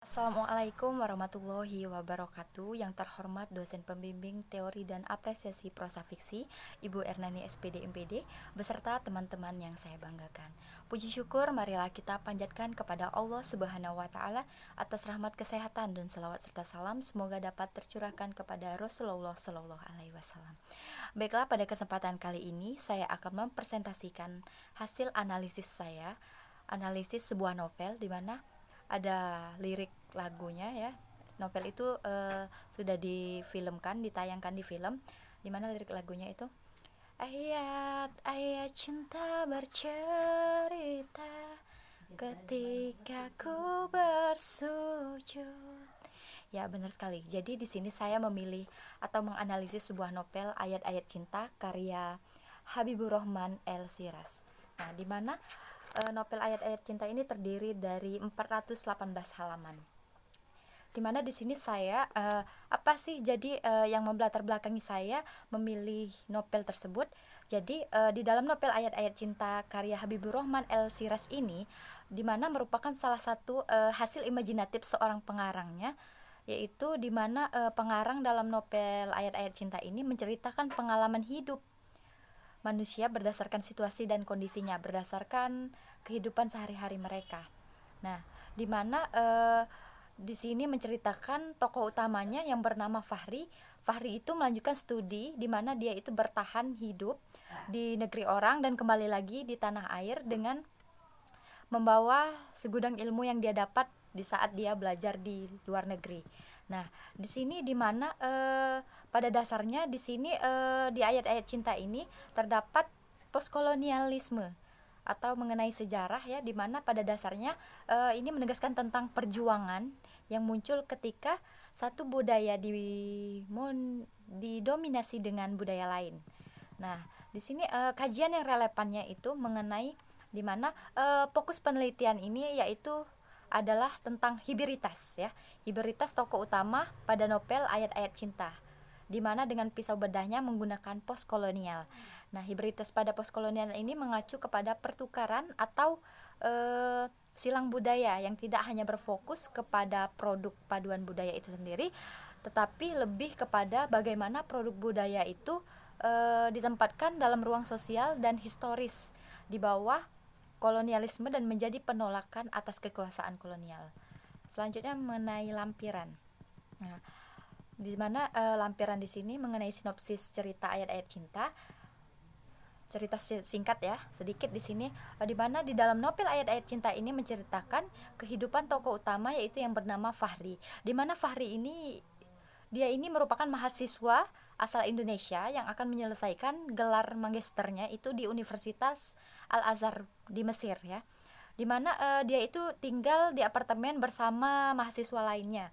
Assalamualaikum warahmatullahi wabarakatuh. Yang terhormat dosen pembimbing teori dan apresiasi prosa fiksi Ibu Ernani SPD MPD beserta teman-teman yang saya banggakan. Puji syukur marilah kita panjatkan kepada Allah Subhanahu wa taala atas rahmat kesehatan dan selawat serta salam semoga dapat tercurahkan kepada Rasulullah Shallallahu alaihi wasallam. Baiklah, pada kesempatan kali ini saya akan mempresentasikan hasil analisis saya, analisis sebuah novel di mana ada lirik lagunya ya. Novel itu sudah difilmkan, ditayangkan di film, dimana lirik lagunya itu ayat-ayat cinta bercerita ketika ku bersujud. Ya, benar sekali. Jadi di sini saya memilih atau menganalisis sebuah novel ayat-ayat cinta karya Habibur Rahman El Shiraz. Nah, di mana novel ayat-ayat cinta ini terdiri dari 418 halaman. Dimana di sini saya apa sih jadi yang membelatar belakangi saya memilih novel tersebut. Jadi di dalam novel ayat-ayat cinta karya Habibur Rahman El Shiraz ini, dimana merupakan salah satu hasil imajinatif seorang pengarangnya, yaitu dimana pengarang dalam novel ayat-ayat cinta ini menceritakan pengalaman hidup manusia berdasarkan situasi dan kondisinya, berdasarkan kehidupan sehari-hari mereka. Nah, di mana di sini menceritakan tokoh utamanya yang bernama Fahri. Fahri itu melanjutkan studi di mana dia itu bertahan hidup di negeri orang dan kembali lagi di tanah air dengan membawa segudang ilmu yang dia dapat di saat dia belajar di luar negeri. Nah, di sini di mana pada dasarnya di sini di ayat-ayat cinta ini terdapat postkolonialisme atau mengenai sejarah ya, di mana pada dasarnya ini menegaskan tentang perjuangan yang muncul ketika satu budaya didominasi dengan budaya lain. Nah, di sini kajian yang relevannya itu mengenai di mana fokus penelitian ini yaitu adalah tentang hiberitas ya. Hiberitas tokoh utama pada novel ayat-ayat cinta, di mana dengan pisau bedahnya menggunakan postkolonial. Nah, hiberitas pada postkolonial ini mengacu kepada pertukaran atau silang budaya yang tidak hanya berfokus kepada produk paduan budaya itu sendiri, tetapi lebih kepada bagaimana produk budaya itu ditempatkan dalam ruang sosial dan historis di bawah kolonialisme dan menjadi penolakan atas kekuasaan kolonial. Selanjutnya mengenai lampiran. Nah, di mana lampiran di sini mengenai sinopsis cerita ayat-ayat cinta. Cerita singkat ya, sedikit di sini di mana di dalam novel ayat-ayat cinta ini menceritakan kehidupan tokoh utama yaitu yang bernama Fahri. Di mana Fahri ini dia ini merupakan mahasiswa asal Indonesia yang akan menyelesaikan gelar magisternya itu di Universitas Al-Azhar di Mesir ya. Dimana dia itu tinggal di apartemen bersama mahasiswa lainnya.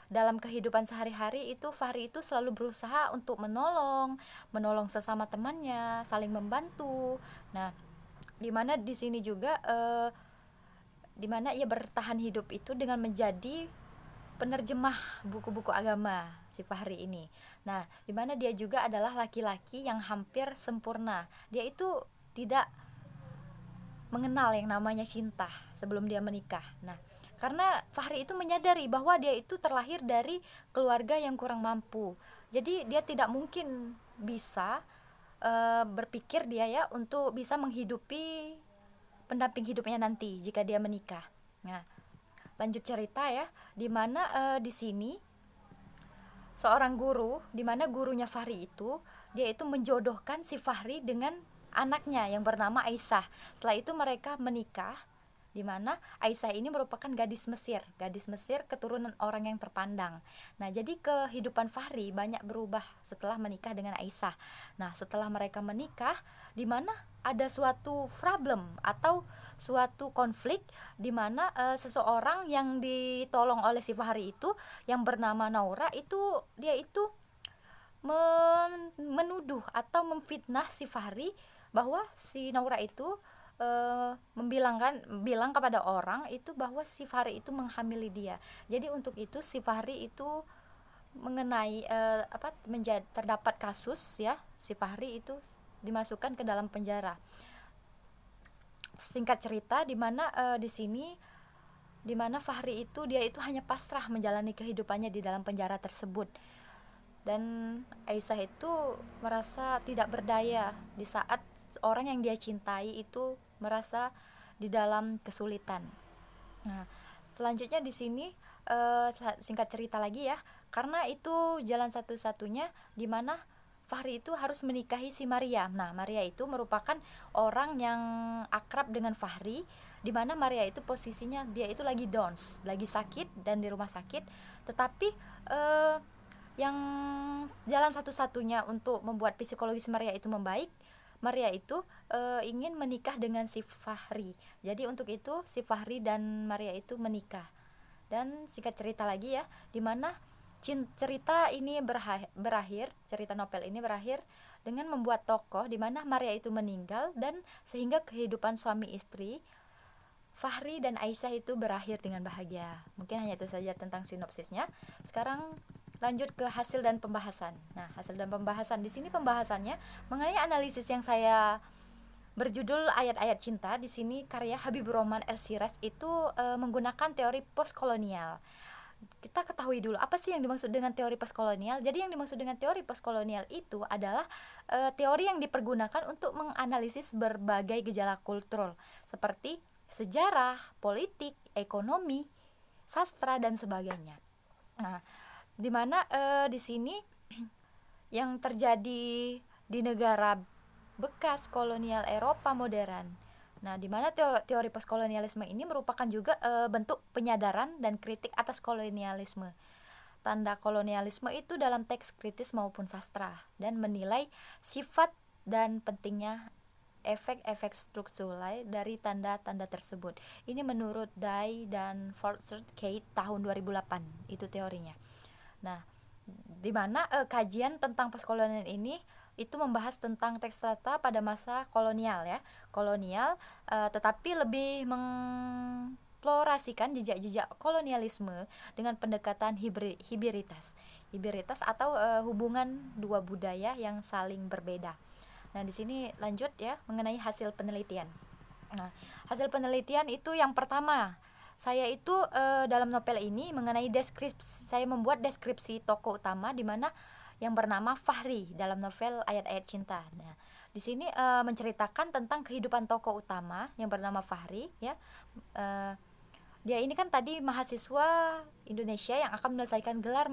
Dalam kehidupan sehari-hari itu Fahri itu selalu berusaha untuk menolong sesama temannya, saling membantu. Nah, dimana di sini juga dimana ia bertahan hidup itu dengan menjadi penerjemah buku-buku agama si Fahri ini. Nah, dimana dia juga adalah laki-laki yang hampir sempurna. Dia itu tidak mengenal yang namanya cinta sebelum dia menikah. Nah, karena Fahri itu menyadari bahwa dia itu terlahir dari keluarga yang kurang mampu. Jadi dia tidak mungkin bisa berpikir dia ya untuk bisa menghidupi pendamping hidupnya nanti jika dia menikah. Nah, lanjut cerita ya, di mana di sini seorang guru, di mana gurunya Fahri itu dia itu menjodohkan si Fahri dengan anaknya yang bernama Aisyah. Setelah itu mereka menikah, di mana Aisyah ini merupakan gadis Mesir keturunan orang yang terpandang. Nah, jadi kehidupan Fahri banyak berubah setelah menikah dengan Aisyah. Nah, setelah mereka menikah, di mana ada suatu problem atau suatu konflik di mana seseorang yang ditolong oleh si Fahri itu yang bernama Naura itu dia itu menuduh atau memfitnah si Fahri bahwa si Naura itu bilang kepada orang itu bahwa si Fahri itu menghamili dia. Jadi untuk itu si Fahri itu mengenai terdapat kasus ya, si Fahri itu dimasukkan ke dalam penjara. Singkat cerita di mana di sini di mana Fahri itu dia itu hanya pasrah menjalani kehidupannya di dalam penjara tersebut. Dan Aisyah itu merasa tidak berdaya di saat orang yang dia cintai itu merasa di dalam kesulitan. Nah, selanjutnya di sini singkat cerita lagi ya, karena itu jalan satu-satunya di mana Fahri itu harus menikahi si Maria. Nah, Maria itu merupakan orang yang akrab dengan Fahri, di mana Maria itu posisinya dia itu lagi downs, lagi sakit dan di rumah sakit, tetapi eh, yang jalan satu-satunya untuk membuat psikologis Maria itu membaik, Maria itu ingin menikah dengan si Fahri. Jadi untuk itu si Fahri dan Maria itu menikah. Dan singkat cerita lagi ya, dimana cerita ini berakhir, cerita novel ini berakhir dengan membuat tokoh dimana Maria itu meninggal, dan sehingga kehidupan suami istri Fahri dan Aisyah itu berakhir dengan bahagia. Mungkin hanya itu saja tentang sinopsisnya. Sekarang lanjut ke hasil dan pembahasan. Nah, hasil dan pembahasan di sini pembahasannya mengenai analisis yang saya berjudul Ayat-ayat Cinta. Di sini karya Habibur Rahman El-Shiraz itu menggunakan teori postkolonial. Kita ketahui dulu apa sih yang dimaksud dengan teori postkolonial. Jadi yang dimaksud dengan teori postkolonial itu adalah teori yang dipergunakan untuk menganalisis berbagai gejala kultural seperti sejarah, politik, ekonomi, sastra dan sebagainya. Nah, di mana di sini yang terjadi di negara bekas kolonial Eropa modern. Nah, di mana teori postkolonialisme ini merupakan juga bentuk penyadaran dan kritik atas kolonialisme. Tanda kolonialisme itu dalam teks kritis maupun sastra, dan menilai sifat dan pentingnya efek-efek struktural dari tanda-tanda tersebut. Ini menurut Day dan Forster Kate tahun 2008, itu teorinya. Nah, di mana kajian tentang postkolonial ini itu membahas tentang teks strata pada masa kolonial ya, kolonial, tetapi lebih mengeksplorasikan jejak-jejak kolonialisme dengan pendekatan hiberitas atau hubungan dua budaya yang saling berbeda. Nah, di sini lanjut ya mengenai hasil penelitian. Nah, hasil penelitian itu yang pertama, saya itu dalam novel ini mengenai saya membuat deskripsi tokoh utama di mana yang bernama Fahri dalam novel Ayat-ayat Cinta. Nah, di sini menceritakan tentang kehidupan tokoh utama yang bernama Fahri ya. Dia ini kan tadi mahasiswa Indonesia yang akan menyelesaikan gelar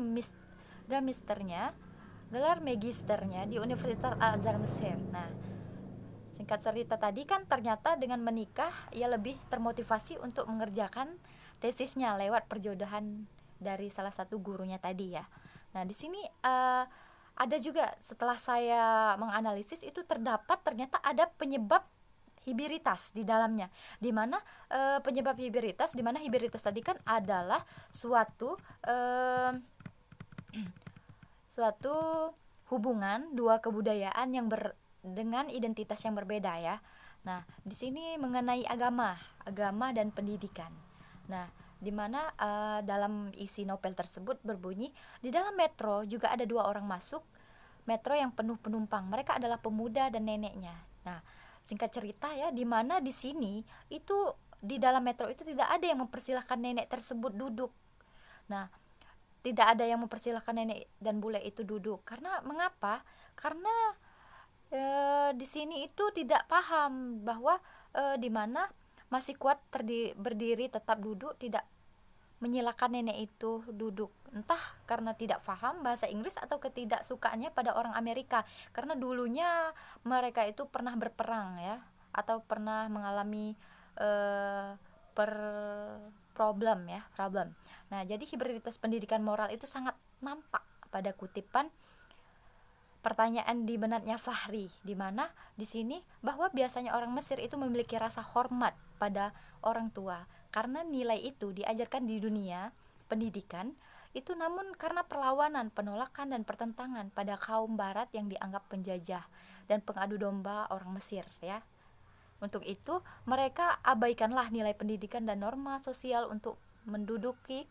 magisternya di Universitas Al-Azhar Mesir. Nah, singkat cerita tadi kan ternyata dengan menikah ia lebih termotivasi untuk mengerjakan tesisnya lewat perjodohan dari salah satu gurunya tadi ya. Nah, di sini ada juga setelah saya menganalisis itu terdapat ternyata ada penyebab hiberitas di dalamnya. Di mana penyebab hiberitas, di mana hiberitas tadi kan adalah suatu hubungan dua kebudayaan yang dengan identitas yang berbeda ya. Nah, di sini mengenai agama dan pendidikan. Nah, di mana dalam isi novel tersebut berbunyi, di dalam metro juga ada dua orang masuk metro yang penuh penumpang. Mereka adalah pemuda dan neneknya. Nah, singkat cerita ya, di mana di sini itu di dalam metro itu tidak ada yang mempersilahkan nenek tersebut duduk. Nah, tidak ada yang mempersilahkan nenek dan bule itu duduk. Karena mengapa? Karena di sini itu tidak paham bahwa di mana masih kuat berdiri tetap duduk, tidak menyilakan nenek itu duduk. Entah karena tidak paham bahasa Inggris atau ketidaksukaannya pada orang Amerika, karena dulunya mereka itu pernah berperang ya, atau pernah mengalami problem. Nah, jadi hiberitas pendidikan moral itu sangat nampak pada kutipan pertanyaan di benaknya Fahri, di mana di sini bahwa biasanya orang Mesir itu memiliki rasa hormat pada orang tua karena nilai itu diajarkan di dunia pendidikan itu, namun karena perlawanan, penolakan dan pertentangan pada kaum barat yang dianggap penjajah dan pengadu domba orang Mesir ya. Untuk itu mereka abaikanlah nilai pendidikan dan norma sosial untuk menduduki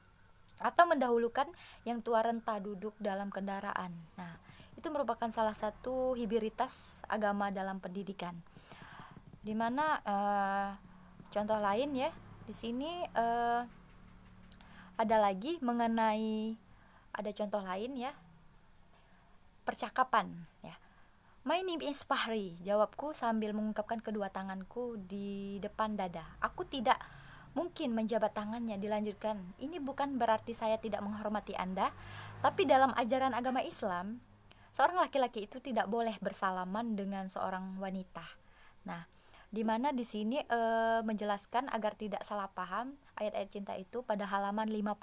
atau mendahulukan yang tua renta duduk dalam kendaraan. Nah, itu merupakan salah satu hiberitas agama dalam pendidikan. Dimana contoh lain ya, di sini Ada lagi mengenai, ada contoh lain ya, percakapan ya. My name is Fahri, jawabku sambil mengungkapkan kedua tanganku di depan dada. Aku tidak mungkin menjabat tangannya. Dilanjutkan, ini bukan berarti saya tidak menghormati Anda, tapi dalam ajaran agama Islam, seorang laki-laki itu tidak boleh bersalaman dengan seorang wanita. Nah, di mana di sini menjelaskan agar tidak salah paham, ayat-ayat cinta itu pada halaman 55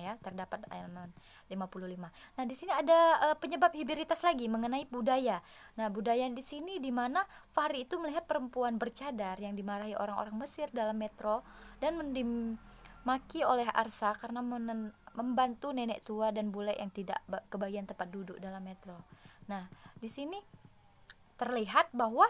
ya, terdapat halaman 55. Nah, di sini ada penyebab hiberitas lagi mengenai budaya. Nah, budaya di sini di mana Fahri itu melihat perempuan bercadar yang dimarahi orang-orang Mesir dalam metro dan dimaki oleh Arsa karena membantu nenek tua dan bule yang tidak kebagian tempat duduk dalam metro. Nah, di sini terlihat bahwa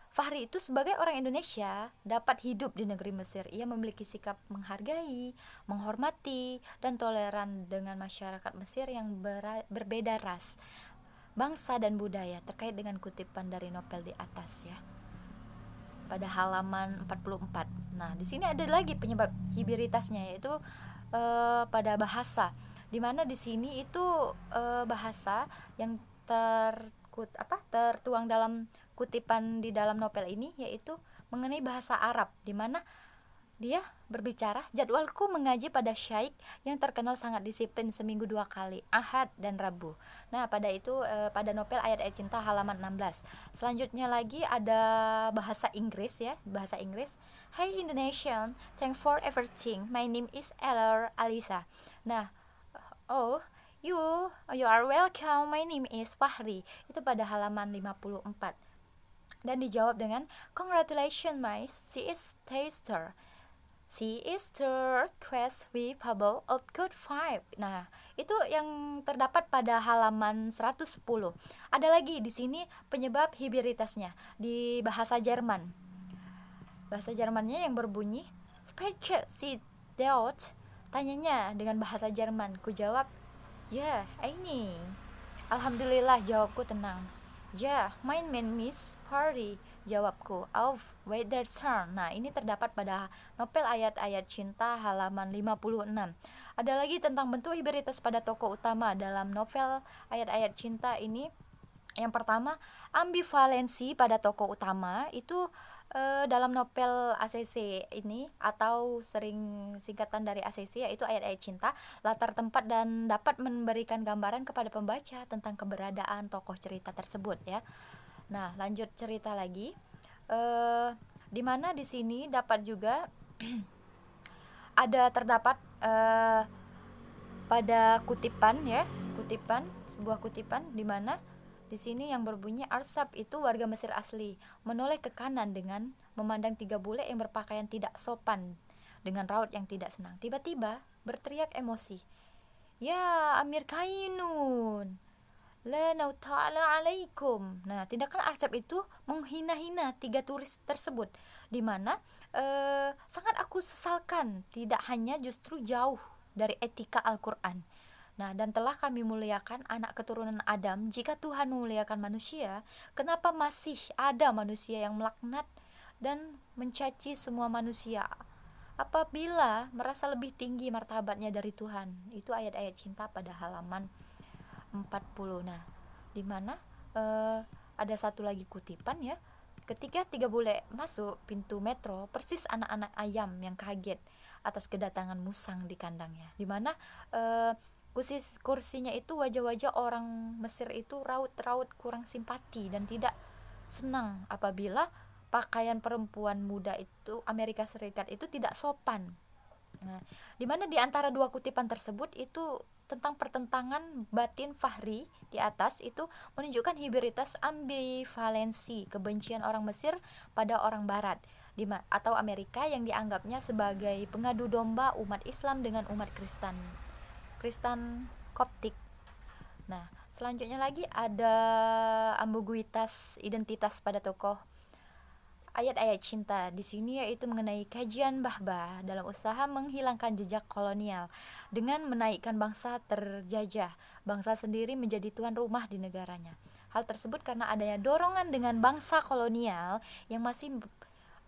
Fahri itu sebagai orang Indonesia dapat hidup di negeri Mesir. Ia memiliki sikap menghargai, menghormati, dan toleran dengan masyarakat Mesir yang berbeda ras, bangsa, dan budaya, terkait dengan kutipan dari novel di atas ya. Pada halaman 44. Nah, di sini ada lagi penyebab hiberitasnya, yaitu pada bahasa. Di mana di sini itu bahasa yang tertuang dalam kutipan di dalam novel ini, yaitu mengenai bahasa Arab, di mana dia berbicara, jadwalku mengaji pada syaikh yang terkenal sangat disiplin seminggu 2 kali, Ahad dan Rabu. Nah, pada itu pada novel Ayat-ayat Cinta halaman 16. Selanjutnya lagi ada bahasa Inggris ya, bahasa Inggris. Hi Indonesian, thanks for everything. My name is Eller Alisa. Nah, oh, you are welcome. My name is Fahri. Itu pada halaman 54. Dan dijawab dengan congratulations, my she is taster. She is the quest with bubble of good vibe. Nah, itu yang terdapat pada halaman 110. Ada lagi di sini penyebab hiberitasnya di bahasa Jerman. Bahasa Jermannya yang berbunyi Sprecher sie dort. Tanyanya dengan bahasa Jerman. Ku jawab, ya, ini. Alhamdulillah, jawabku tenang. Ya, my name is Fahri, jawabku. Auf Wiedersehen. Nah, ini terdapat pada novel Ayat-ayat Cinta halaman 56. Ada lagi tentang bentuk hiberitas pada tokoh utama dalam novel Ayat-ayat Cinta ini. Yang pertama, ambivalensi pada tokoh utama itu dalam novel ACC ini, atau sering singkatan dari ACC, yaitu Ayat-ayat Cinta, latar tempat dan dapat memberikan gambaran kepada pembaca tentang keberadaan tokoh cerita tersebut ya. Nah, lanjut cerita lagi, di mana di sini dapat juga terdapat pada kutipan ya, sebuah kutipan di mana di sini yang berbunyi, Arsab itu warga Mesir asli, menoleh ke kanan dengan memandang 3 bule yang berpakaian tidak sopan dengan raut yang tidak senang. Tiba-tiba berteriak emosi, ya Amir Kainun, la nauta'ala alaikum. Nah, tindakan Arsab itu menghina-hina 3 turis tersebut, di mana sangat aku sesalkan, tidak hanya justru jauh dari etika Al-Quran. Nah, dan telah kami muliakan anak keturunan Adam. Jika Tuhan memuliakan manusia, kenapa masih ada manusia yang melaknat dan mencaci semua manusia apabila merasa lebih tinggi martabatnya dari Tuhan? Itu Ayat-ayat Cinta pada halaman 40. Nah, di mana ada satu lagi kutipan ya. Ketika 3 bule masuk pintu metro, persis anak-anak ayam yang kaget atas kedatangan musang di kandangnya. Di mana kursinya itu wajah-wajah orang Mesir itu raut-raut kurang simpati dan tidak senang apabila pakaian perempuan muda itu Amerika Serikat itu tidak sopan. Nah, di mana di antara 2 kutipan tersebut itu tentang pertentangan batin Fahri di atas itu menunjukkan hiberitas ambivalensi, kebencian orang Mesir pada orang Barat atau Amerika yang dianggapnya sebagai pengadu domba umat Islam dengan umat Kristen Koptik. Nah, selanjutnya lagi ada ambiguitas identitas pada tokoh Ayat-ayat Cinta di sini, yaitu mengenai kajian Bahbah dalam usaha menghilangkan jejak kolonial dengan menaikkan bangsa terjajah, bangsa sendiri menjadi tuan rumah di negaranya. Hal tersebut karena adanya dorongan dengan bangsa kolonial yang masih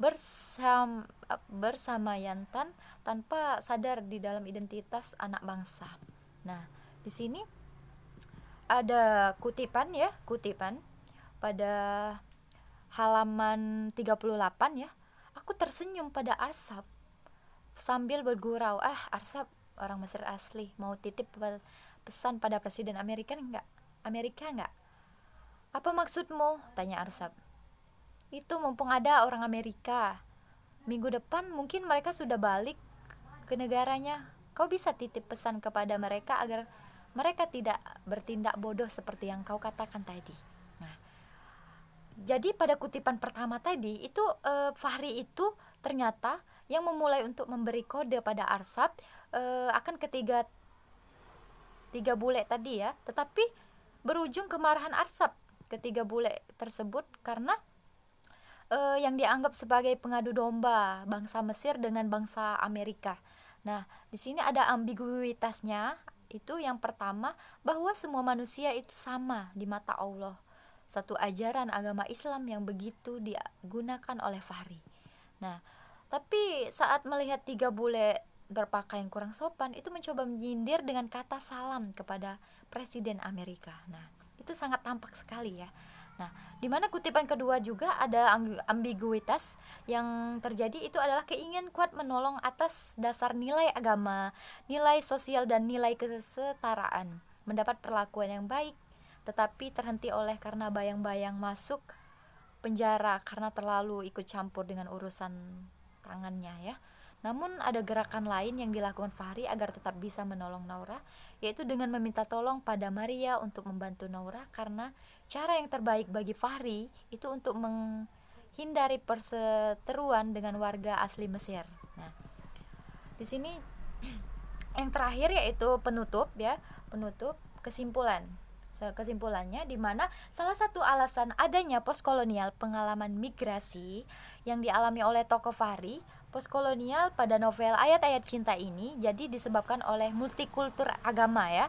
bersama Yantan tanpa sadar di dalam identitas anak bangsa. Nah, di sini ada kutipan pada halaman 38 ya. Aku tersenyum pada Arsab sambil bergurau, Arsab orang Mesir asli, mau titip pesan pada Presiden Amerika enggak? Apa maksudmu? Tanya Arsab. Itu mumpung ada orang Amerika. Minggu depan mungkin mereka sudah balik ke negaranya. Kau bisa titip pesan kepada mereka agar mereka tidak bertindak bodoh seperti yang kau katakan tadi. Nah, jadi pada kutipan pertama tadi itu Fahri itu ternyata yang memulai untuk memberi kode pada Arsab akan tiga bule tadi ya, tetapi berujung kemarahan Arsab ketiga bule tersebut karena yang dianggap sebagai pengadu domba bangsa Mesir dengan bangsa Amerika. Nah, di sini ada ambiguitasnya. Itu yang pertama, bahwa semua manusia itu sama di mata Allah. Satu ajaran agama Islam yang begitu digunakan oleh Fahri. Nah, tapi saat melihat tiga bule berpakaian kurang sopan, itu mencoba menyindir dengan kata salam kepada Presiden Amerika. Nah, itu sangat tampak sekali ya. Nah, di mana kutipan kedua juga ada ambiguitas yang terjadi, itu adalah keinginan kuat menolong atas dasar nilai agama, nilai sosial dan nilai kesetaraan, mendapat perlakuan yang baik, tetapi terhenti oleh karena bayang-bayang masuk penjara karena terlalu ikut campur dengan urusan tangannya ya. Namun ada gerakan lain yang dilakukan Fahri agar tetap bisa menolong Naura, yaitu dengan meminta tolong pada Maria untuk membantu Naura, karena cara yang terbaik bagi Fahri itu untuk menghindari perseteruan dengan warga asli Mesir. Nah, di sini yang terakhir yaitu penutup kesimpulannya, di mana salah satu alasan adanya postkolonial pengalaman migrasi yang dialami oleh tokoh Fahri postkolonial pada novel Ayat-Ayat Cinta ini jadi disebabkan oleh multikultur agama ya,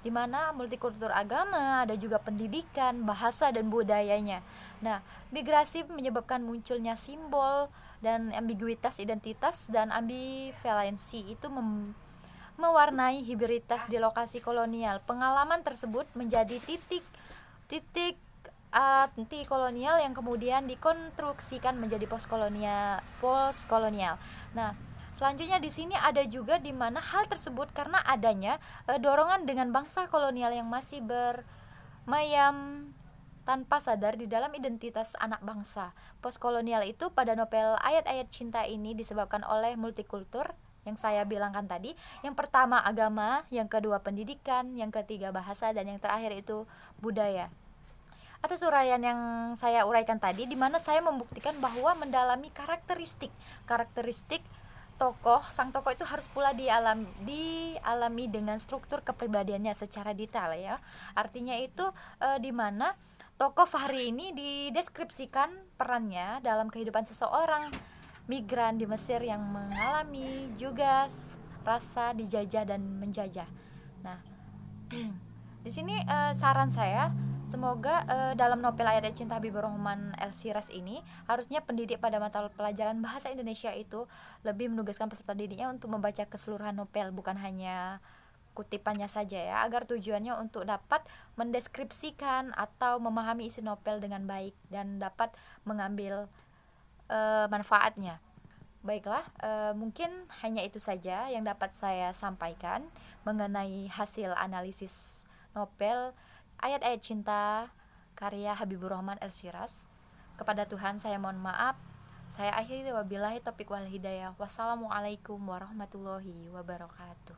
di mana multikultur agama ada juga pendidikan, bahasa dan budayanya. Nah, migrasi menyebabkan munculnya simbol dan ambiguitas identitas dan ambivalensi itu mewarnai hibriditas di lokasi kolonial. Pengalaman tersebut menjadi titik anti kolonial yang kemudian dikonstruksikan menjadi postkolonial. Nah, selanjutnya di sini ada juga di mana hal tersebut karena adanya dorongan dengan bangsa kolonial yang masih bermayam tanpa sadar di dalam identitas anak bangsa. Postkolonial itu pada novel Ayat-Ayat Cinta ini disebabkan oleh multikultur yang saya bilangkan tadi. Yang pertama agama, yang kedua pendidikan, yang ketiga bahasa, dan yang terakhir itu budaya. Atas uraian yang saya uraikan tadi, di mana saya membuktikan bahwa mendalami karakteristik sang tokoh itu harus pula dialami dengan struktur kepribadiannya secara detail ya. Artinya itu di mana tokoh Fahri ini dideskripsikan perannya dalam kehidupan seseorang migran di Mesir yang mengalami juga rasa dijajah dan menjajah. Nah, di sini saran saya, semoga dalam novel Ayat Cinta Habibur Rahman El-Shiraz ini harusnya pendidik pada mata pelajaran bahasa Indonesia itu lebih menugaskan peserta didiknya untuk membaca keseluruhan novel, bukan hanya kutipannya saja ya, agar tujuannya untuk dapat mendeskripsikan atau memahami isi novel dengan baik dan dapat mengambil manfaatnya. Baiklah, mungkin hanya itu saja yang dapat saya sampaikan mengenai hasil analisis novel Ayat-Ayat Cinta karya Habibur Rahman El-Shiraz. Kepada Tuhan saya mohon maaf. Saya akhiri, wabillahi taufiq wal hidayah. Wassalamualaikum warahmatullahi wabarakatuh.